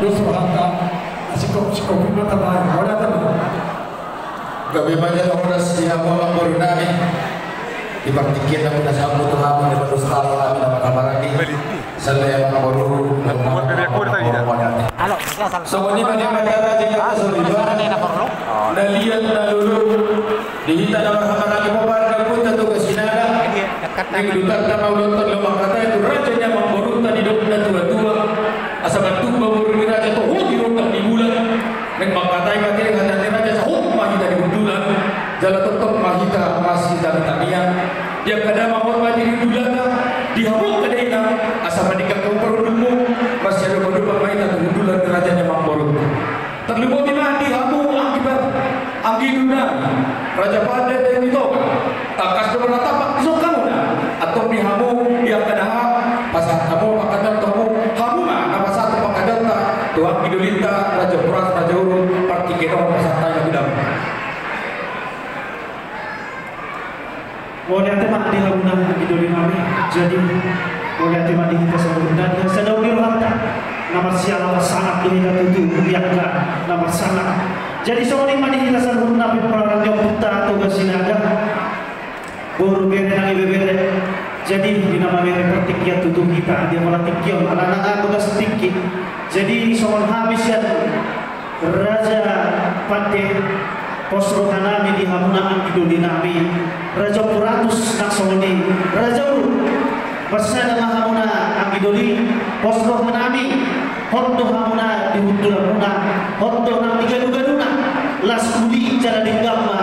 dos bahasa sikop itu tamai orang tu gabi banyak orang siapa orang baru nami dibaktikan aku dah sama tu hamu di baru sekali kami nama kamar lagi selai orang baru so ini banyak negara di atas solidan dan lihat lalu dihita nama kamar lagi mobar dan pun tentu kesinaga yang dutan nama ulotan lomang kata itu raja yang membarutan hidup dan tua-tua asal bantu baru raja tu di rotan di bulan dan mengkatai mati dengan hati raja sahut mahita di bulan jalan tetap mahita masih dari tanian dia kadang menghormati di bulan dihamuk kadang asal menikah kau perundungmu masih ada berdua mahita di bulan raja yang membarut terlibat di mana dihamuk akibat anggi dunia raja pada dan itu takas beberapa tapak sokamu atau dihamuk yang kadang pasal kamu pakatan kamu kamu mah apa satu pakatan Tuhan Idulita Raja Puras Raja Urut Parti Keno pasal tanya tidak boleh teman di lagunan Idulina jadi boleh teman di kita sebelumnya dan sedang dirata nama siapa sangat ini tutup biarkan nama sangat jadi soalnya mandi kita sebelumnya perang yang putar atau kesinaga baru beri nangi bebere jadi di nama beri pertikian tutup kita dia malah tikion anak-anak bekas sedikit jadi soal habis ya Raja Pate Posro Hanami di Hamunaan Idulinawi Raja Puratus Naksoni Raja Uru bersama Hamuna Angidoli Posro Hanami Hondo Hamuna di Huduluna Hondo Nang Tiga Dugaduna Las Kuli Jalan Dinggama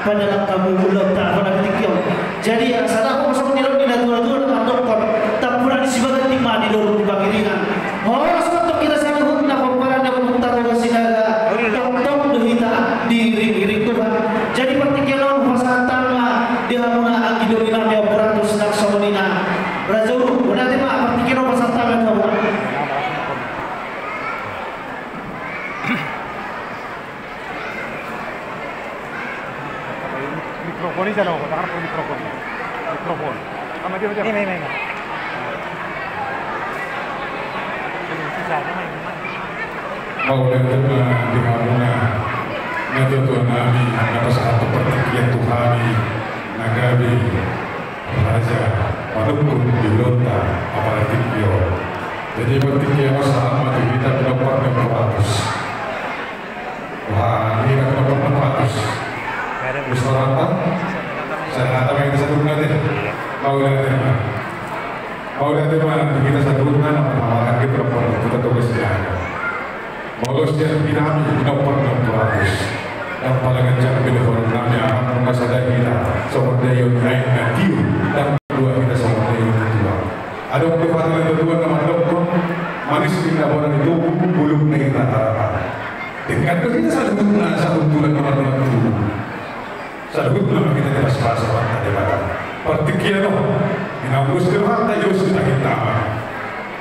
pada tamu ulang pada tikion jadi salah aku masuk di dalam dua-dua dengan dokter tak pernah disebutkan timah di dalam bagian orang sebab kita sangat hendak peperangan yang memutar ke sinaga tong dehita diri Tuhan jadi pertikian pasangan tama di Hamuna Angidolina yang beratus nak somonina Raja Uru benar tema pertikian pasangan tama kamu mikrofon ini jangan takar mikrofon sama dia macam ini mau datang di Hamuna nanti Tuhan Nabi atas satu pertikian Tuhani Nagabi Raja Padukun di Lonta apalagi Pio jadi pertikian sama di kita dapat 600 wah ini kita dapat 600 Usrata saya kata yang disebutkan deh mau lihat mana kita sebutkan apa kita perlu kita tulis dia Molos dia pirami dapat 600 yang paling kencang bila orang namanya akan mengasadai kita seperti yang naik natiu dan kedua kita seperti yang kedua ada kepada yang kedua nama dokter manis kita orang itu belum naik rata-rata dengan kita satu bulan nomor 20 Salut nama kita tidak sepas-sepas tadi kata. Pertikian inaugurus kerana Yus kita kita.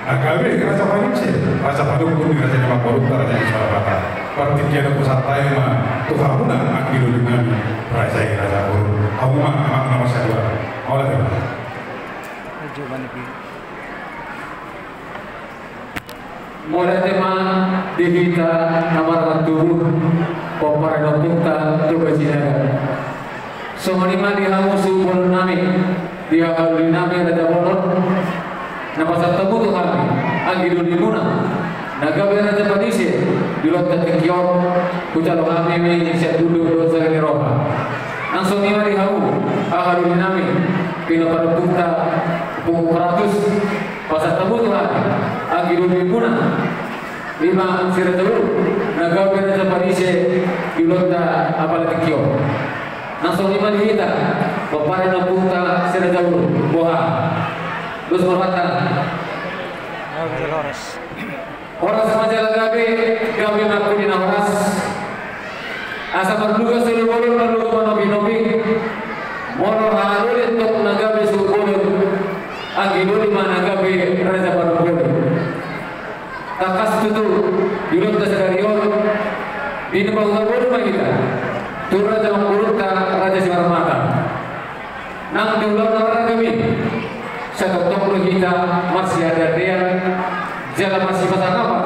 Agak rasa paling sih, rasa padukun di rasa nama korup rasa yang salah kata. Pertikian pusat tema Tuhan pun nak angin dengan rasa yang rasa korup. Kamu mah nama saya dua. Awal apa? Mulai tema dihita nomor 1 Pompar Dokter juga Cina. Somalima dihamu subul nami dia aluri nami Raja Bolon nama satu tu kami anggidu di Luna naga Raja Padisi di lontar tekion kucalo kami ini siap dulu dosa ini roha langsung lima dihamu aluri nami pino pada punta pukul 100 pasal tabu tu kami anggidu di Luna 5 sira dulu naga Raja Padisi di lontar apalagi tekion langsung lima dihita peparan na punta sila jauh buah terus berkata orang sama jalan gabi naku di nawas asa berduga seluruh berduga manobi-nobi mono harul untuk nagabi subulun agido di mana gabi raja berduga takas tutu yulun tasarion di nebang berduga kita turun dalam mulut Raja Simarmata. Nang diulang orang kami. Satu toko kita masih ada dia jalan masih pasang apa?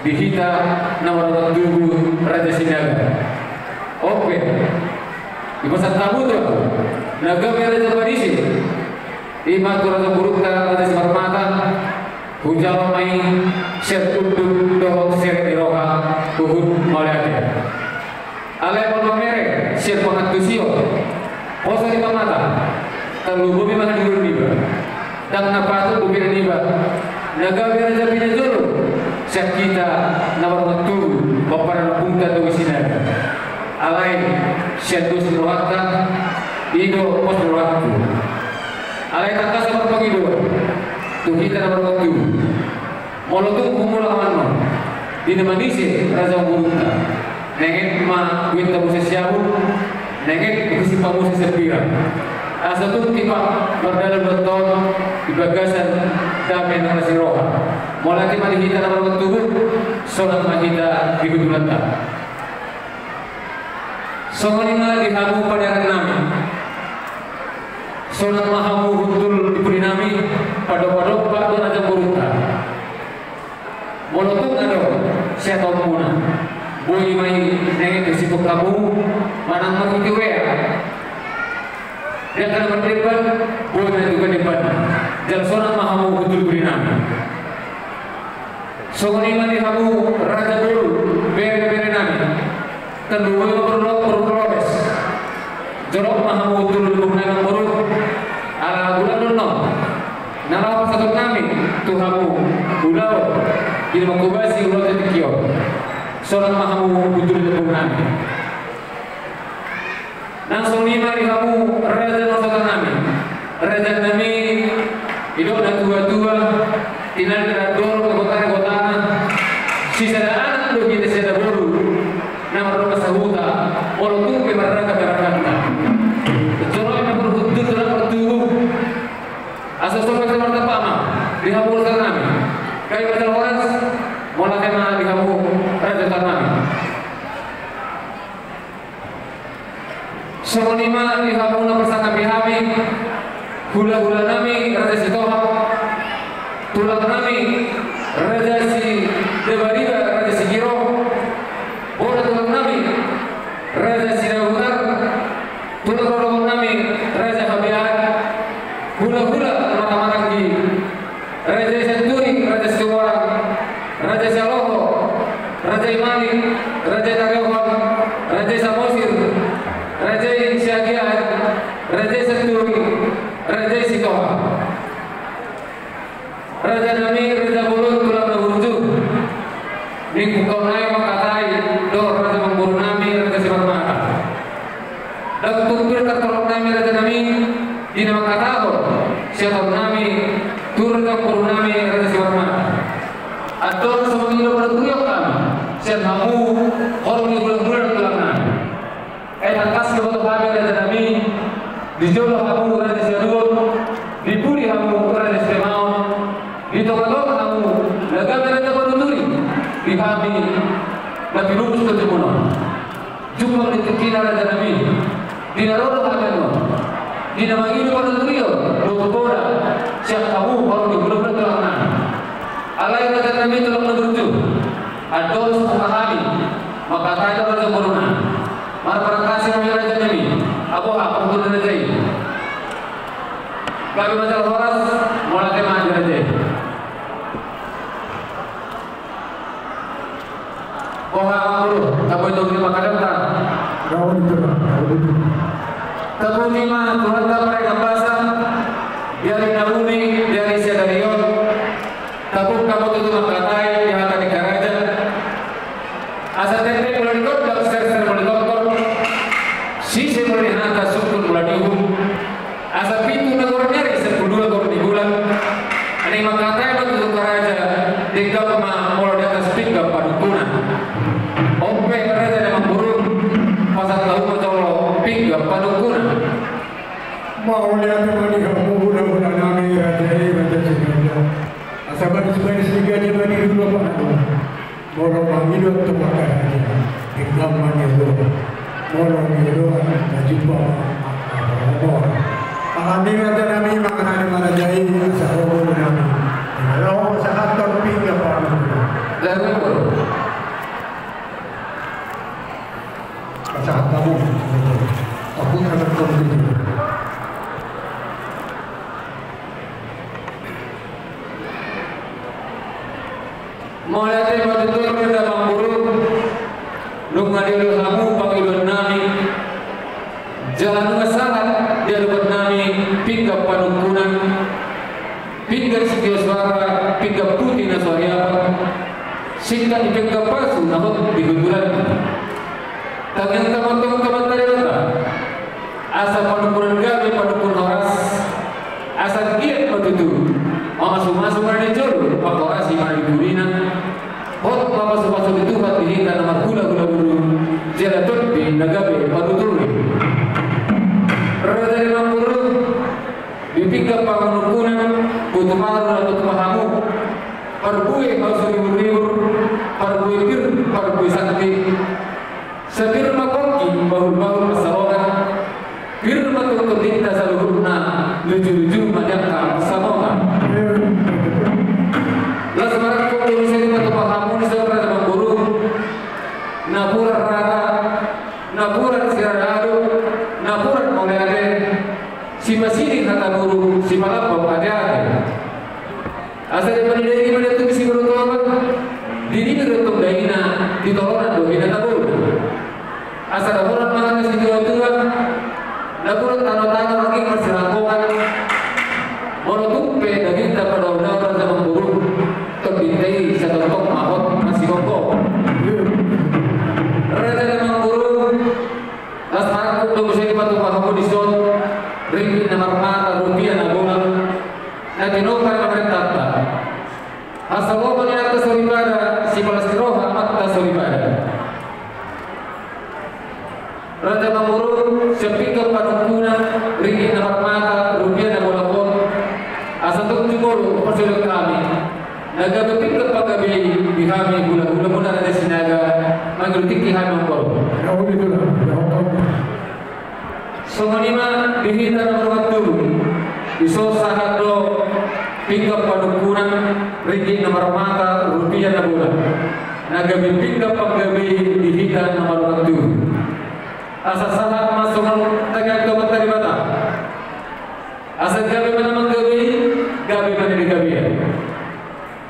dihita nomor 7 Raja Sinaga. Oke. Di masa tabu tuh, naga Raja Padisi, Ima Raja Burukta Raja Simarmata, Hujal Mai, Syed Udud Dohok Syed Iroha, Tuhud Mauliade. Alai Ponomere, Syed Pangatusio, Poso di Pamata, Terlubu Bima Hadirun Niba, dan Napatu Bukit Niba, Naga Raja Pinajulu, Syed kita nomor 7 Bapak Bungta Tugu Sinaga. Alai Syed Dusun Rohata, Ido Pos Rohatu. Alai Takas nomor Pagido, Tuhita nomor 7. Molotung Kumula Mano, Dinamanisi Raja Burukta. Nengen ma winta musa siabu, nengen ikusi pamusa sepira. Asatu tipa berdala beton di bagasan damai nasi roha. Mulai tiba di kita nomor 7, solat mahita di Gudulanta. Songonina dihamu pada nami. Solat mahamu hutul di purinami pada Pak Raja Burukta. Molotung ada siapa muna. Boy mai nengen di situ kamu manang mengikuti wea. Dia akan berdebat, boy mai juga debat. Jal sonat mahamu hutul purinami. Songonina dihamu Raja dulu bere nami. Kedua berlopes. Jorok mahamu hutul purinami buruk. Ala bulan dono. Nalaw satu nami tuhamu ulau di mengubasi ulau tetikio. Solat mahamu butul tepung nami. Langsung lima dihamu Raja Nosota nami. Raja nami hidup dan tua-tua tinggal kerador ke kota-kota. Sisa anak lu kita seda bolu. Nama rumah sahuta. Walaupun keberangkat. Jorok yang berhutul dalam bertubuh. Asal sobat kemarta pama dihamu Nosota nami. Kayak betul orang mulai kena dihamu Raja Tanami. Songonima dihamu bersama bihami, hula-hula nami Raja Sitoha, tulang nami Raja Si Debariba, Raja Si Giro, bola tulang nami Raja Si Dagutar, tulang nami Raja Habiat, hula-hula mata-mata di Raja Senturi, Raja Siwarang, Raja Saloho, Raja Imani, Raja Tagawan, Raja Samosir, Raja Syagiat, Raja Senturi, Raja Sitoha, Raja Nami, Raja Bulut, Tulang Nahurju, Minggu Kaunai Makatai, Dor Raja Memburu Nami, Raja Simarmata. Dan tunggu tertolong Nami, Raja Nami, Dina Makataho, Siatau Nami, Turun Kampuru Nami, Raja Simarmata. Atau seminggu berduyok kami, siap kamu orang di bulan-bulan tulang nami. Atas kebetulan kami Raja Nami, dijolok kamu Raja Siadun, dibuli kamu Raja Semau, ditolak kamu negara Raja Baduturi, di kami lebih lupus ke Timuno. Jumlah ditekina Raja Nami, dinarodo kami dinamai ini Baduturi, lupa siap kamu orang di bulan-bulan tulang nami. Alai Raja Nami telah menuju Adol sepahami maka kaya Raja Corona marah kasih Nami Raja Nami aku untuk Raja ini kami masalah horas mulai tema Raja Koha Guru kamu itu lima kadang tak kamu lima Tuhan tak mereka bahasa dari Nauni dari Sedarion kamu tutup makatai yang akan dikaraja. Asal tempe mulai dikot, kalau ser mulai dikot, sisi mulai hantar sukun mulai dihum. Asal pintu negara nyari 10 di bulan. Ani makatai yang tutup karaja, tinggal mulai di atas pinggang padukunan. Ompe karaja yang burung, pasal tahu mencolok pinggang padukunan. Mau lihat kembali kamu mudah-mudahan nami Raja Sinaga. Sahabat sebagai segala bani dulu apa? Moro hidup tu makan aja. Iklam mana dulu? Moro hidup jumpa apa? Alhamdulillah Raja Nami makan mana jai asal nami. Kalau sahabat pinggir apa? Jangan Mulai betul kita mamburu nung ngadilu hamu pangilun nami jalan masalah dia dapat nami pinggap panukunan pinggap sikio suara pinggap putih na suara singkat di pinggap pasu nakot di gugulan tangan teman-teman tadi kata asa panukunan gabi panukun horas asa giat begitu masuk-masuk mana jauh pak horas di mana di kurinan hot masuk-masuk itu hati hingga nama gula-gula buru jalan topi nagabe panuturi rada dari mamburu dipikap panganukunan butuh maru atau tumahamu parbui harus ribu-ribu parbui pir parbui sakti sebir makoki bahul-bahul masawakan pir matutup tinta saluhurna luju-luju madangka masawakan las barang kau sini matu pahamu seberapa mamburu naburan rata naburan sirado naburan oleh si masih kata guru si malapau ada asal dari dari mana tu si guru tua dini berutung daina ditolong doina tabur asal naburan mana si tua naburan tanah-tanah lagi masih rakongan molotupe daging dapat orang zaman guru terbintai satu tok mahot masih kongko rada memang guru las aku tunggu saya patu pahamu di zon ringgit nomor mata rupiah nagungan nanti nukar pemerintah asal lo menyenangkan soribada si palestiroha makta soribada rada memang sepikir panukunan ringgit nomor mata rupiah nagungan asal tunggu guru persoalan kami naga berpikir pagabi dihami gula-gula muna ada sinaga manggutik dihami mangkoro songanima dihita nomor waktu iso sahado pinggap panukunan ringgit nomor mata rupiah na bulan naga berpikir pagabi dihita nomor waktu asal salah masukan tagag komentar bata asal gabi mana manggabi gabi mana digabi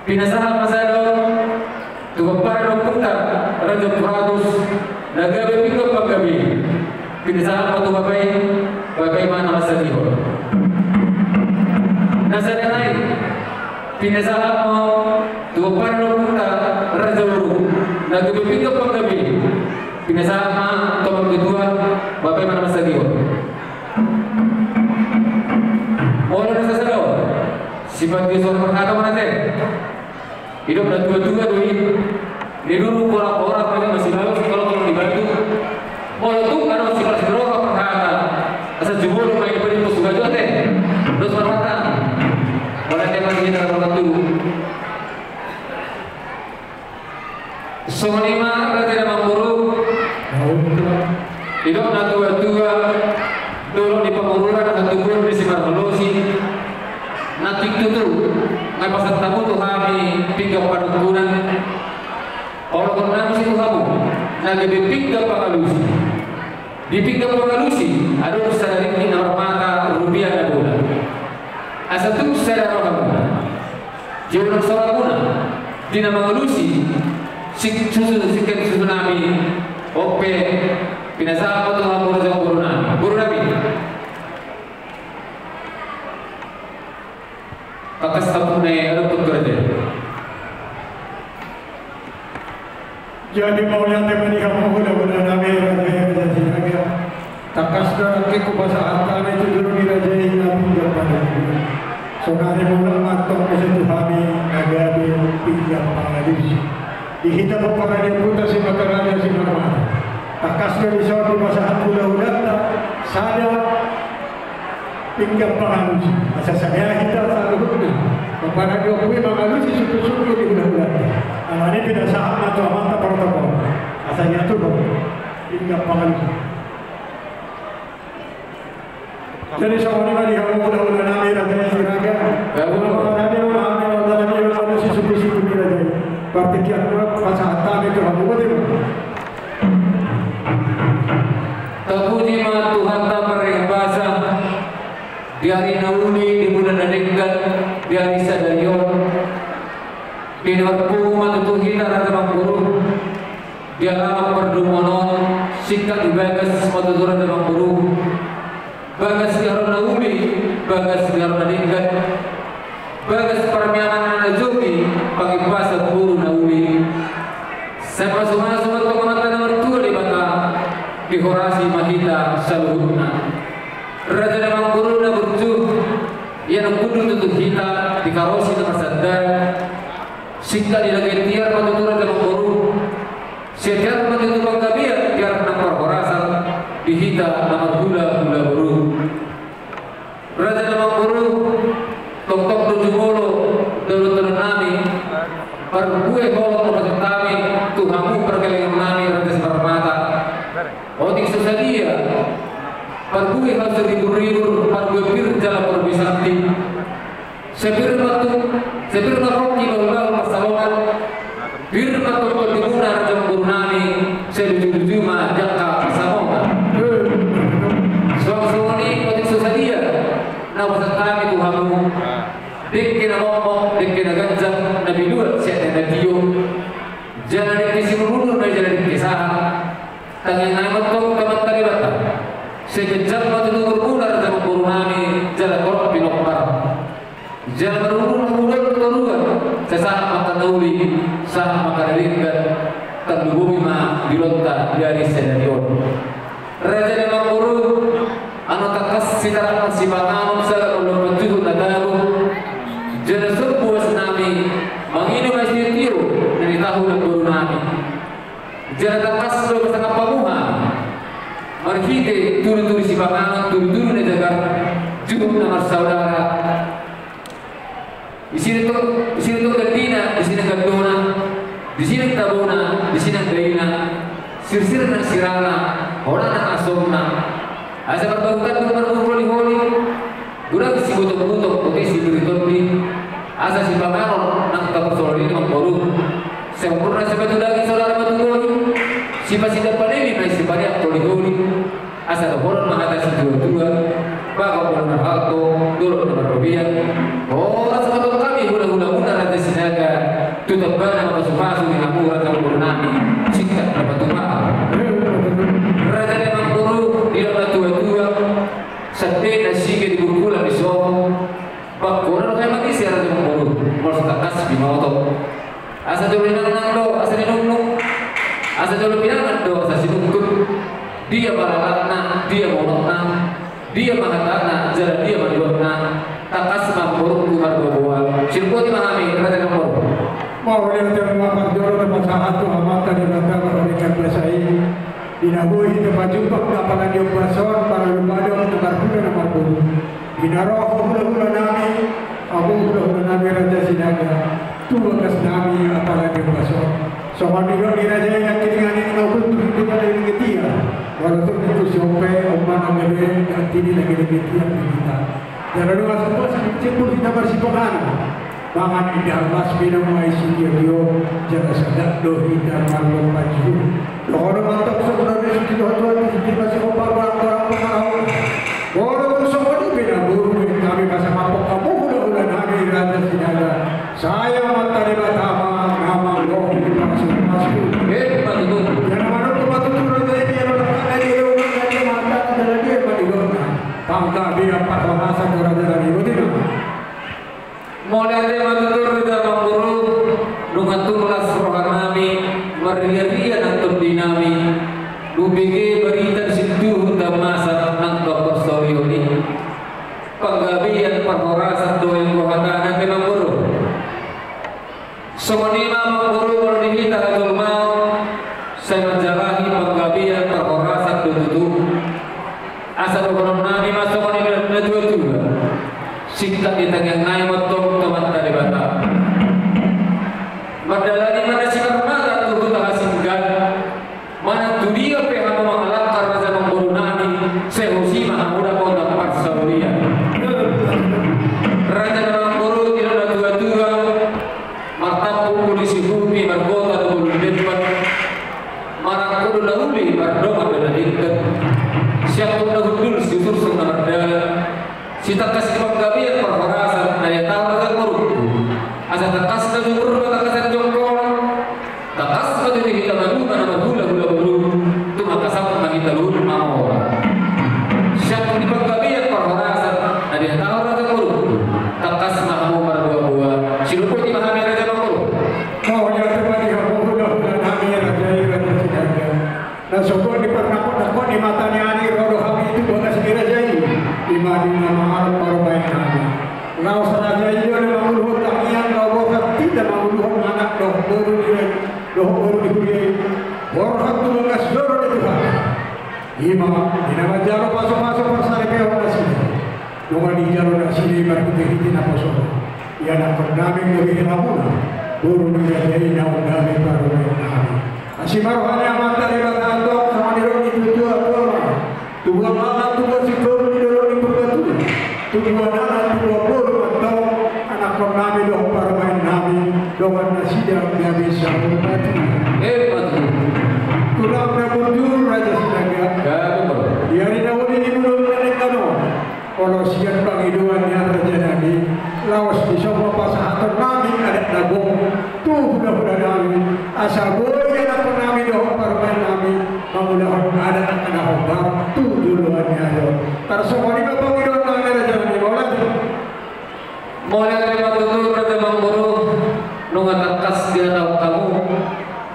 pinasahan masado tukapar ng punta radyo prados nagabi pinggap paggabi pinasahan mo babay mana masaliho nasa nanay pinasahan mo tukapar ng punta radyo nagabi pinggap paggabi pinasahan mo tomang kedua babay mana masaliho wala nasa salo sifat dia seorang perkata mana hidup dan dua-dua doi di dulu orang-orang mereka masih lalu kalau dibantu kalau tuh karena masih kelas berapa perkara asal jumur main beri musuh gajah teh terus perhatian oleh tema ini dalam waktu sonima raja dan mamburu hidup dan dua-dua dulu di pengururan dan tubur di Simar Melosi nanti itu ngai pasal tamu tu kami pinggap panukunan orang orang mesti tu kamu ngai pinggap pangalusi di pinggap pangalusi ada usaha ringgit nomor mata rupiah na bulan asal tu usaha orang kamu jauh seorang guna di nama pangalusi susu sikan susu nami ope pinasa apa tu kamu rasa guru nabi kakas tapune ada pekerja. Jadi mau yang temani kamu udah nami raja sinaga. Takas dah ke bahasa antara itu dulu di raja ini pinjam pada. Sonari mula matong ke situ kami nagabi pinjam pangadis. Dihita para dia putar si raja sinaga. Takas dari suatu bahasa udah sada pinggap pangalus asa saya kita selalu kepada dia kui pangalus suku-suku di bulan-bulan amane tidak saham atau amanta protokol asanya itu pinggap pangalus jadi sama di kamu mudah-mudahan nami raja sinaga kalau ada orang ada suku-suku di raja berpikir pasal itu kamu betul Tapuji ma Tuhan tak merembasa di hari Nauli di bulan Adenggan di hari Sadarion Pinarpu matutuhi na ng guru. Di alam perdumonon sikat dibagas matuturan ng guru. Bagas diaron na uli, bagas diaron na linggat. Bagas permianan na jogi, pag-ibas at guru na uli. Sa pasumasunod pamamata na mertua di bata, dihorasi mahita sa luhut na. Raja namang guru na berjuh, yan ang kudu tutuh hita, dikarosi na masadar. Singkat dilagay tiar matuturan namang guru. Setiap matutuh panggabian, tiar ng perhorasan, dihita namang hula-hula guru. Raja namang guru, tok-tok dujumolo, dulu-dulu nami, perbuih kolok maksud kami, Tuhanmu perkelingan nami, Raja Semarmata. Otik susadia, perbuih hasil libur-libur, perbuih jalan perbisanti. Sebirma roki lalu masalongan, birma tokol dimuna Raja Guru nami, seduju-duju ma jangka pasamongan. Suang-suang otik susadia, na maksud kami Tuhanmu. Dikkin na ngomong, dikkin na ganjang, nabiluat siya na nagdiyo. Jangan dikisimurudur na jangan dikisahan. Tanging naman itong kamantalibatan. Sekejap matututur ular sa guru nami, jalan korok pinokpar. Jangan berurur-urur keturuan, sesaat makan nauli, saat makan ringkat, terdubumi ma dilontar dari senarion. Raja memang guru, anu takas sitaran sipanganom sa ulun penjuhut nadago. Jangan sebuah nami, menginum masjid tiru, dari tahun guru nami. Jangan takas lo bersama pamuha, marhite turu-turu sipanganom, turu-turu nejagar, juhut nama saudara. Di sini tuh Gandina, di sini Gandona, di sini Tabona, di sini Gaina, sir-sir dan sirana, orang dan asomna. Asa berbahutan berholi-holi, guna si butuh-butuh, oke si beri-toli, asa si pangaron, nak tak persoalan ini memboru. Sempurna sebatu daging saudara batu-holi, si pasti dapat ini, masih banyak holi-holi. Asa orang mengatasi dua-dua, bakal benar alto, dulu nomor rupiah. Oh, sebetulnya kami hula-hula Raja Sinaga, tutup bana pasu-pasu yang aku Raja Guru nami, singkat dapat tumpah. Raja memang guru, dia adalah tua-tua, sedih nasi di bukulan di soho. Bakuran kayak mati si Raja guru, mau takas di motor. Asa dulu nang do, asa dinung, asa dulu pinangan do, asa sinungkut. Dia baratna, dia monokna, dia mahatana, jalan dia maduakna. Takas mampu kumar bawa. Sirkuti mahami Raja nomor. Mau lihat yang apa joro tempat satu amat tadi kata mereka bersai. Dinabui tempat jumpa kapalan yang basor para lembaga untuk karpuna nomor dulu. Dinaroh hula-hula nami, aku hula-hula nami Raja Sinaga. Tuh bekas nami apalan yang basor. Soal juga di Raja yang kiringan ini maupun tuh dari ketia. Walaupun itu sampai oman ambil yang tini lagi ketia kita. Jangan lupa semua simpul kita bersipokan. Bangan indah mas minum mai studio jangan sadar dohi dan malu maju. Orang mantap sebenarnya sudah tuan di masih opal orang pengaruh. Orang semua di bina buru kami pasang apa kamu udah hari Raja Sinaga. Saya mata di Batama nama dohi masuk. Betul. Yang mana tempat itu Raja ini yang ada di rumah dia mata adalah dia pada rumah. Pangka dia perhorasan Raja dari Udina. Mulai matutur Raja Guru, nungaturlas rohanami, maria-ria nantun dinami, lubigi berita situ damasa nang dokter Soryoni, panggabian perhorasan doang rohana ke Guru. Semenima Guru berdihita hatul mau, saya menjalahi panggabian perhorasan dududu. Asal orang nami masuk ke dua-dua. Sikta kita yang naik motor teman tadi bata. Madalani mana si karmata turut hasilkan. Mana dunia pihak mengalahkan Raja Guru nami sehusi mahamuda kota Parsaulia. Raja Guru tidak ada dua-dua. Martapu polisi bumi berkota dulu depan. Marakudu lahuli berdoa dan diikat. Siapa dahulu susur senang berdalam. Sita kasih panggabian perhorasan ayat tahu Raja Guru. Asa takas dan guru takas doh baru dikuri borhat tu mengas doro di Tuhan ima dinama jaro paso-paso persari peon nasini dongan di jaro nasini berkutik na paso ya nak pernami lebih ramuna buru dijadi naung dami baru menami asimaro hanya mata lewat antok sama dirong itu Tuhan anak Tuhan si guru di dalam berbatu Tuhan anak Tuhan guru atau anak pernami doh parmain nami dongan nasidah dia bisa berbatu batu tulang na bujur raja sinaga yari na wali ni mulung na kano kalau siyan pangiduannya raja nabi lawas di semua pasahaton nami adat nabong tuh budak nami asal boleh anak nami doh parmain nami mamulahon adat anak hobar tuh duluannya do tarsomoni ba pangiduan nami raja nabi mulai dari matutur raja mangguru nungatakas dia tahu kamu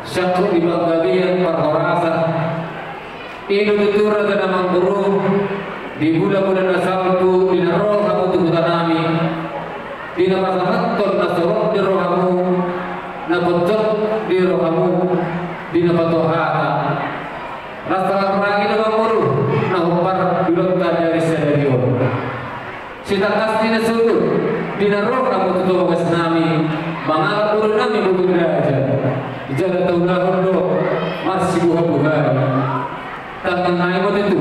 syakru di banggabian parhorasa ini tutur raja mangguru di bulan-bulan sabtu di roh kamu tubuh tanami di napasahaton nasorok di roh kamu napocot di roh kamu di napatohata rasa lagi dengan muru nahupar bilonta dari sedarion sitakas di nasudut di roh kamu tubuh nami mangalap urun nami butuh raja jalan tahun do masih buah-buahan tangan naimot itu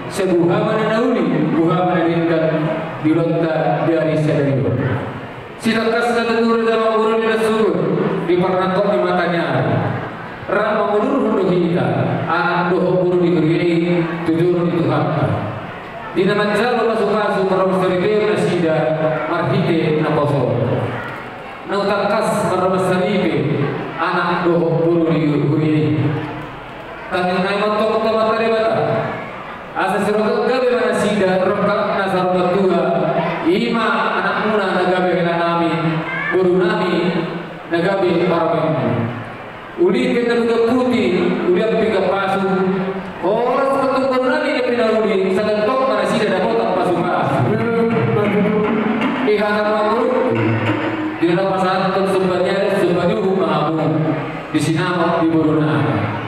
sebuah mana nauni buah mana ringan dilonta dari sedarion sitakas ketentur dalam urun di surut di pernatok di matanya ram mengulur hundu kita anak doh buru diberi tujuan itu hak di nama jalan masuk-masuk merawat serikir nasida marhite naposo nautakas merawat seribe anak doh buru diberi kami naik motor ke mata debata asal serokak gabe mana sida rokak nasar batua ima anak muna nagabe kena nami buru nami nagabe parmen uli kita juga putih uli piga pasu orang satu nami dia pindah uli sangat tok mana sida dapat pasu pasu ihana mamuru di dalam pasangan tersebutnya sebagai mahamu di sinama di buru nami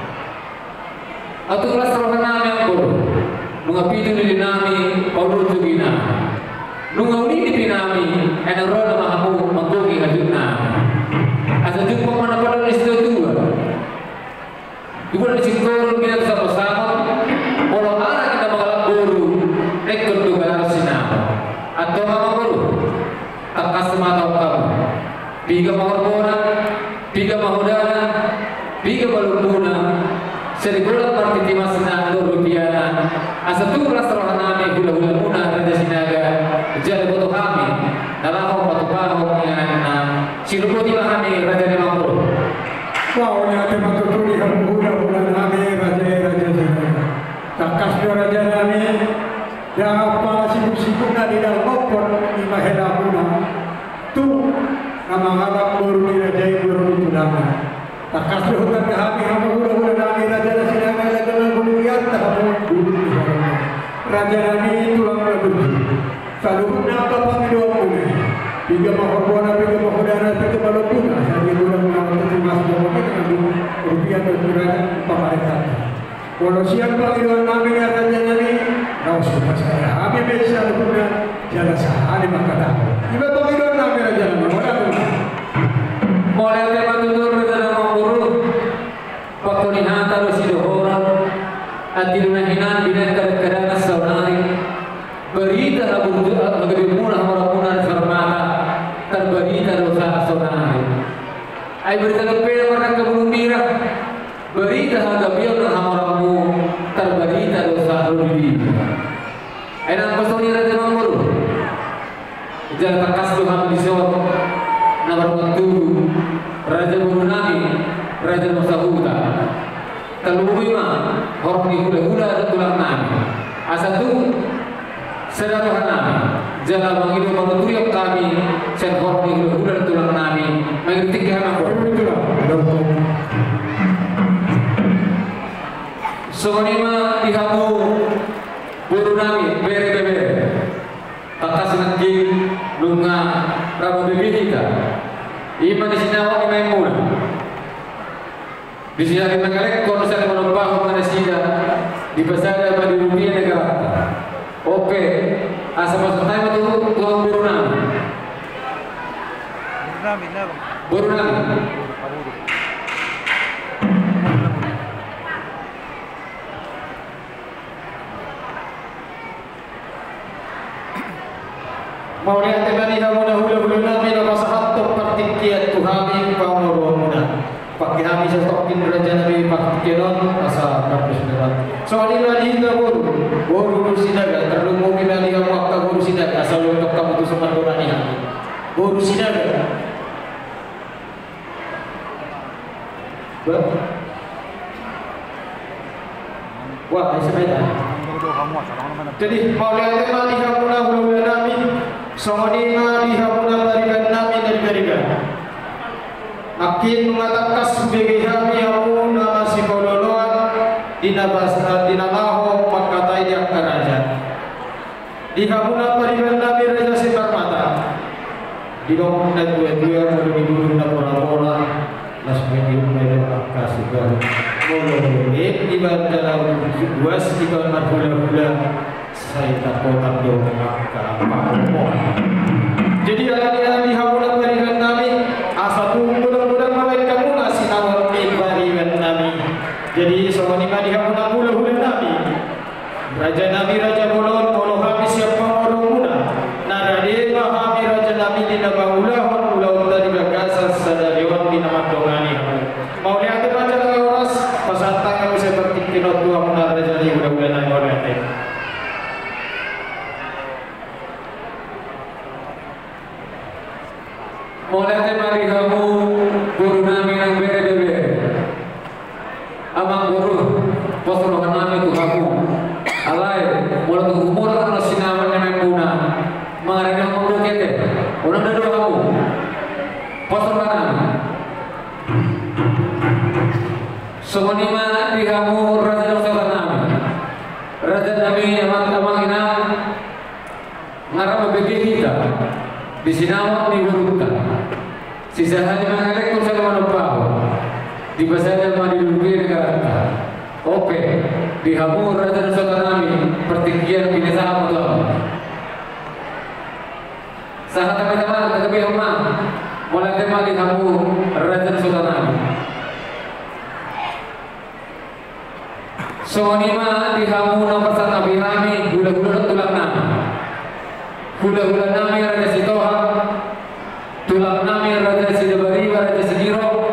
atau kelas rohan nami yang buru nunga pitu di nami paulu tugina nunga uli di pinami ena roda mahamu manggogi hajut nami asa jumpa mana pada listo tua di sikor kita sama-sama kalau arah kita mengalami buru rekor juga harus sinama atau mama buru takas semata kamu tiga mahormona tiga mahodana tiga balupuna serigulat partiti masna rupiana asa tu kelas rohanami hula-hula muna raja sinaga jadi foto kami dalam patu-patu yang siluputi kami raja di Mampu wow nyata matuturi hula-hula nami raja sinaga takas raja nami dan apa sibuk-sibuknya di dalam opor di mahela muna tu nama harap baru di raja baru di tulama takas hutan kami hula-hula nami raja sinaga adalah bulian tak bulu raja nami tulang lebih selalu apa panggilan punya tiga mahormona tiga mahodana tiga balopuna jadi orang terima semua dengan rupiah berkurang pemerintah kalau siang panggilan nami raja nami kau sudah saya kami bisa punya jalan sehari maka tahu iba panggilan nami raja nami mulai tema tutur raja Mampu pakonihan taruh sidohoran adilunahinan binan kadang-kadang saunari berita abu magabim muna marapunan farmata terberita dosa saunari ay berita kepeda marang kabulumbira berita hagabion ng hamaramu terberita dosa rubibira ay nang pasoni raja Mampu jalan takas Tuhan disor na marungat tubuh raja Burunami raja Masahuta talubima orang di hula-hula dan tulang nami asa tu sederhana nami jalan mengidu mengutuyok kami sen orang di hula-hula dan tulang nami mengerti kehana sonima dihamu buru nami bere-bere takas naging lunga rabu bibihika iman isinawa imay muna Di sini mengalek konser menembah manusia di pasar di rupiah negara. Oke, asal masuk time itu tuang Burunami. Burunami. Mau lihat tadi hamuna hula nami nama sahabat partikiat tuhami pamorona. Pakai kami sestokin raja nabi pakinon asa kapus berat. Soalnya lagi kita boru sinaga terlalu mungkin lagi kamu akta boru sinaga asal untuk kamu tu semua orang ini. Boru sinaga. Wah, sepeda. Jadi mau lihat tadi hamuna hula nami. Soalnya di hamuna barikan nami dari Akin mengatakan sebagai kami yang masih kololoan dinamaho makatai yang kerajaan. Di hamuna barikan nami raja sebar mata. Di dong dan dua dulu na pola las medium mereka kasih gal. Boleh di bandara buas di kamar hula saya tak kotak dong apa. Jadi ada di hamuna barikan nami asatu mudah-mudahan malaikat muna sinawal barikan nami. Jadi semuanya di hamuna hula nami. Raja Nabi Raja Bolon habis siapa orang muda. Narade mahami Raja Nabi di nama ulah tadi gagasan sadariwan di nama dongani. Mau lihat Raja Oras pasantang yang seperti kinot dua muda Raja Nabi udah nami orang. Mulai mari kamu guru nami yang beda-beda. Amang guru posro nami itu kamu. Alai mulai umur kan sinaman yang guna. Mengarang ngomong kete. Orang dah dua kamu. Posro nami. Semuanya di kamu raja dosa nami. Raja nami amang ina ngarap bagi kita. Di sinawan di Buruta. Sisa hanya mengalek kau sama numpau. Di pasar madi lumpir negara. Oke, di hamur raja saudara kami pertinggian binasa alam. Sahat teman-teman tetapi rumah mulai tema di hamur raja saudara kami. Sonima di hamur nomor satu nabi kami gula-gula tulang nama. Gula-gula nami raja Sitoha. Tulang nami Raja Sidabari, Raja Sidiro,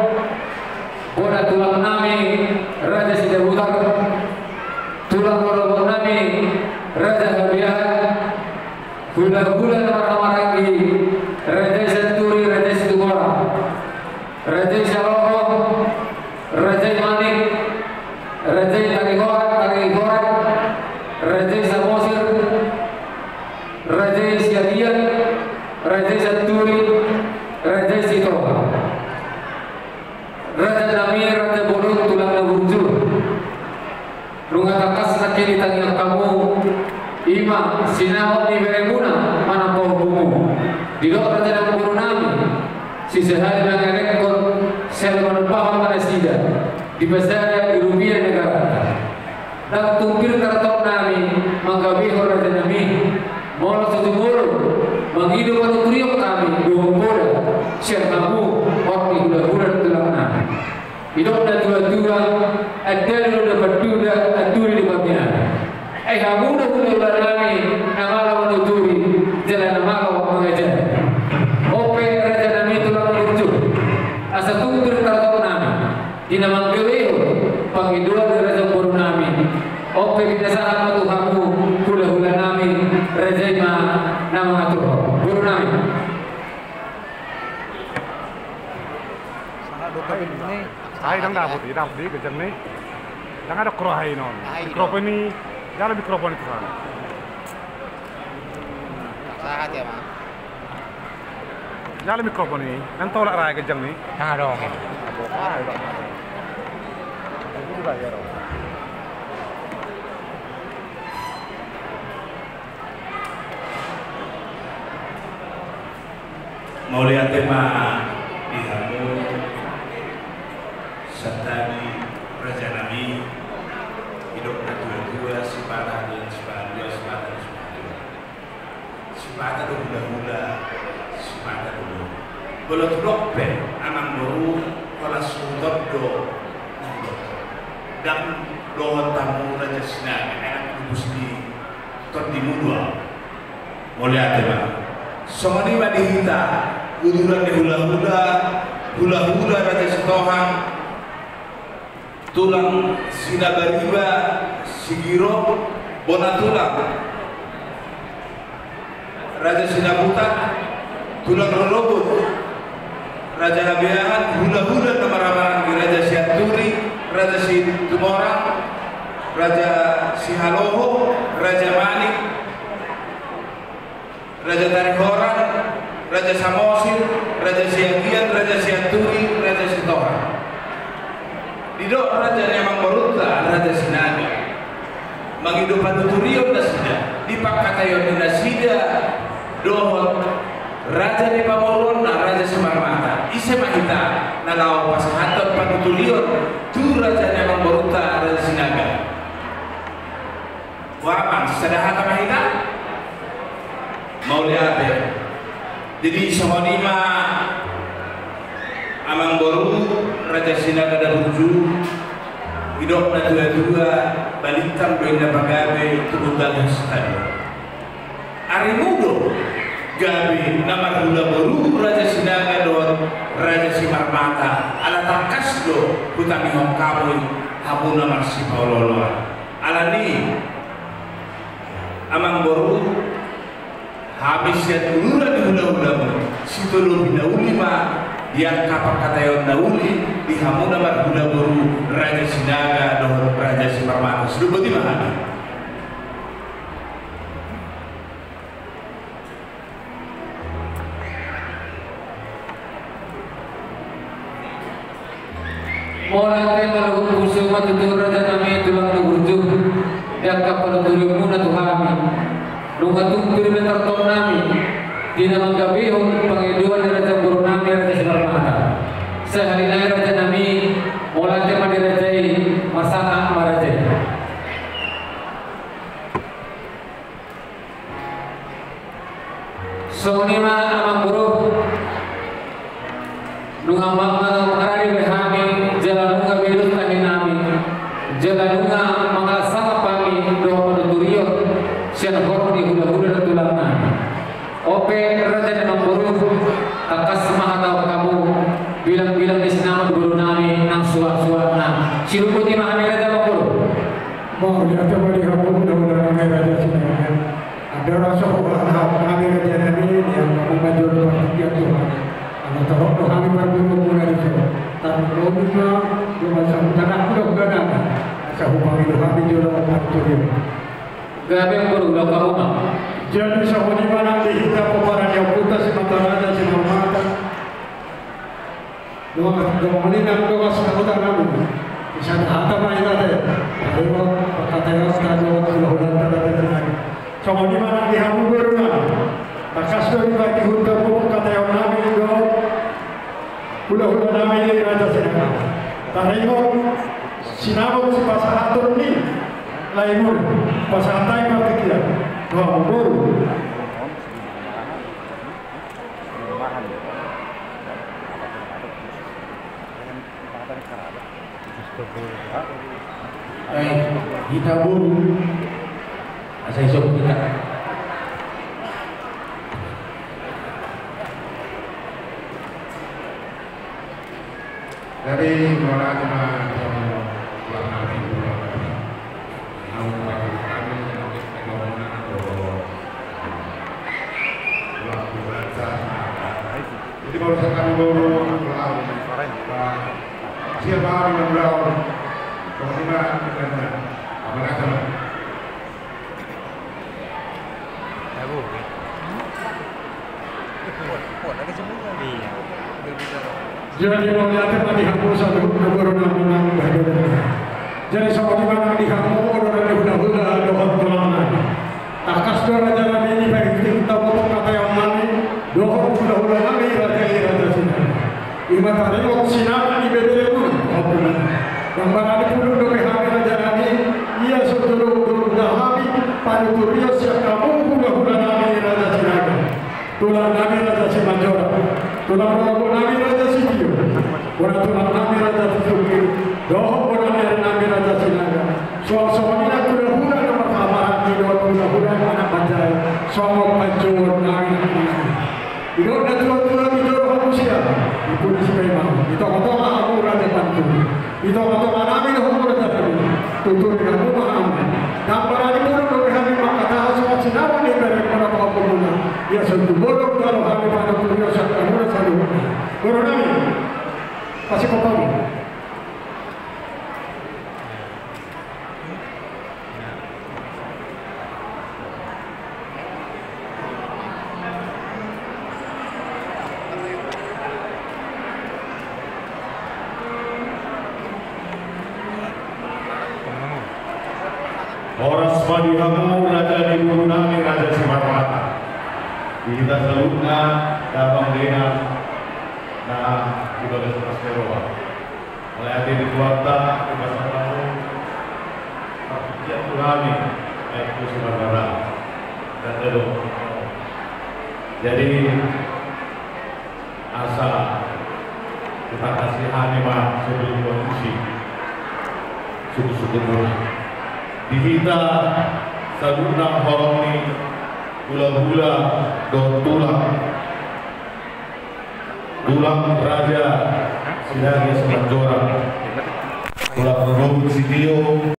bola tulang nami Raja Sidabutar, tulang bola nami Raja Habiat, gula-gula nama-nama Raja Santuri, Raja Situbora, Raja Shaloko, Raja Manik, Raja Tagigorat, Raja Samosir, Raja Syadiat, Raja Santuri, Raja Sitoha, Raja Nami, Raja Borot, tulang nabunjur. Runga takas nakini tangiang kamu, Ima, sinawat ni beremuna, mana paubumu. Di luar Raja Nami Nami, si sehari mengalek kon sel menumpahkan manusia di pasar di rupiah negara. Dan tumpir kartok nami, mengkabih Raja Nami, mau satu mulu. Menghidup atau kriok kami dua bola siap kamu orang gula-gula tulang nami hidup dan dua-dua ada yang dapat dua di bagian kamu udah gula-gula nami nama lawan uturi jalan nama lawan mengajar ope raja nami tulang lucu asa tunggu tertaruh nami di nama keweho panghidupan raja boru nami ope binasaan atau kamu gula-gula nami raja ima nama atur guru nami. Saya dang dapur di kencang nih. Jangan ada kerohai non. Mikrofon ini, jangan mikrofon itu sana. Sahat ya mak. Jangan mikrofon ini, nanti tolak raya kencang nih. Jangan dong. Itu juga ya dong. Mau lihat tema di kamu serta tadi Raja Nabi hidup dua sipata dan sipata hula sipata dulu bolot dokpe amang baru kalau sudut do dan dohon tamu Raja Sinaga enak gusti di mudua mulai ada semua ini dihita uduran di hula-hula Raja Sitohang tulang Sinabariba Sigiro Bonatulang Raja Sinabuta tulang Rolobut Raja Habiahan hula-hula nama-nama Raja Siaturi Raja Situmorang Raja Sihaloho Raja Manik Raja Tarikoran Raja Samosir Raja Siagian Raja Siaturi Raja Sitohang Didok Raja Nyamang Baruta Raja Sinaga Mangido Patuturion Nasida Dipakatayon Nasida Dohon Raja di Pamorona Raja Semarmata Ise Mahita Nalaw Pasahaton Patuturion Tu Raja Nyamang Baruta Raja Sinaga Waman Sadahata Mahita mau lihat ya jadi Somonima Amang Boru Raja Sinaga dan Buju hidup na dua balikan benda pagabe tubugan tadi Ari Mudo gabe nama hula Boru Raja Sinaga don Raja Simarmata ala takas do hutang ihong kamu habu nama si Paulolo alani Amang Boru habis ya duluran di hula-hula situlur binaulima yang kapak katayon nauli di hamuna mar hula Boru Raja Sinaga dan Raja Simarmata sudah bagi mana Morate malagun kusuma tutur Raja Nami tulang nugurju yang kapal turimuna tuhami Lungatung turun terton nami Dina manggabihong pangiduan dari Raja Guru Nami Raja Simarmata sehari nai Raja Nami Molate madirajai Masana marajai Sonima amang guru Lungamak mengarari behami Jalanunga bidut tahi nami Jalanunga mengasang pami doa menuturion Sian horong di hula-hula tulang nami Ope Raja Nyamang Boru takas mahatau kamu bilang-bilang di sinama guru nami nang suak-suak nang siruputi mahami Raja Nyamang Boru mau lihat coba di kampung mudah-mudahan Raja Sinaga ada rasa kami Raja Nabi yang memajul perhatian Tuhan ada terok kami berbunuh mulai itu tapi logika cuma tanah kuda gadang sahupang itu kami juga mematuhi gabe yang Boru lo kamu mah jadi sahuni mana dihita peparan yang puta si mata Raja Simarmata doa nang doa sekarang namu bisa hata mana ada ayo perkataan sekarang hula-hula tanda sahuni mana dihamu beruna takas dari bagi hunta pun kata nami do hula-hula nami Raja Sinaga tarimo sinabok si pasahatur ni lainul pasahatai makikiran doa Boru kita Boru asal isok kita dari Mola Cuma pulang nanti jadi kalau sekarang Boru siapa yang berlalu Bagaimana kita apa nama? Jadi mau lihat tadi kamu satu nomor enam jadi sama di mana di kamu orang yang hula-hula doa tulangan. Takas doa Raja Nabi ini baik kita mau kata yang mana doa hula-hula Nabi Raja Sinaga. Iman tadi waktu Sinaga di beda pun. Gambaran puluh dobe kami raja nami, ia suturu dahami pada turio siap kamu hula nami raja Sinaga, tulang nami raja Simanjora, tulang rogo nami raja Sidio, orang tulang nami raja Sisuki, doh nami raja Sinaga. Soal-soalnya hula nama kamar di hula anak panjai, soal pancur nami. Ilo na tua-tua bidoro manusia, ibu di Sepemang. Ito kotoka aku raja bantu. Ito kotoka namin humor raja kami. Tutur dengan rumah kami. Gambaran itu kami kami makata semua sinawan yang dari para pengguna. Ya sentuh bodoh kalau kami pada punya satu mula satu. Guru kami kasih kotomi. Horas padihamu raja di buru nami raja Simarmata. Kita selutna dabang dena na ibadah paskeroa. Oleh hati di kuarta di masa lalu. Ya kami itu Simarmata dan Dedo. Jadi asa kita kasih anima sebelum kondisi suku-suku murah. Dihita saduna horoni hula-hula do tulang raja Sinaga Simanjora tulang rogo Sidio